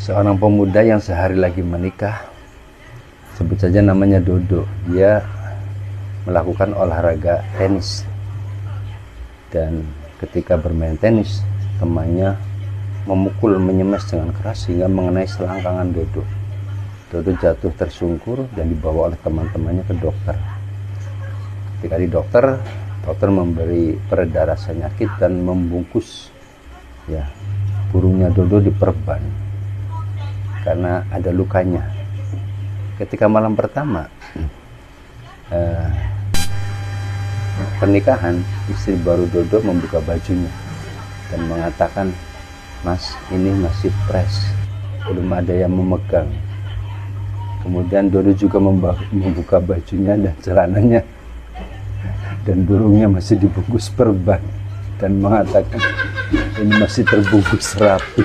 seorang pemuda yang sehari lagi menikah, sebut saja namanya Dodo. Dia melakukan olahraga tenis, dan ketika bermain tenis, temannya memukul, menyemes dengan keras sehingga mengenai selangkangan Dodo. Dodo jatuh tersungkur dan dibawa oleh teman-temannya ke dokter. Ketika di dokter memberi pereda rasa nyakit dan membungkus ya burungnya Dodo diperban karena ada lukanya. Ketika malam pertama pernikahan, istri baru Dodo membuka bajunya dan mengatakan, "Mas, ini masih fresh, belum ada yang memegang." Kemudian Dodo juga membuka bajunya dan celananya, dan burungnya masih dibungkus perban dan mengatakan, "Ini masih terbungkus rapi."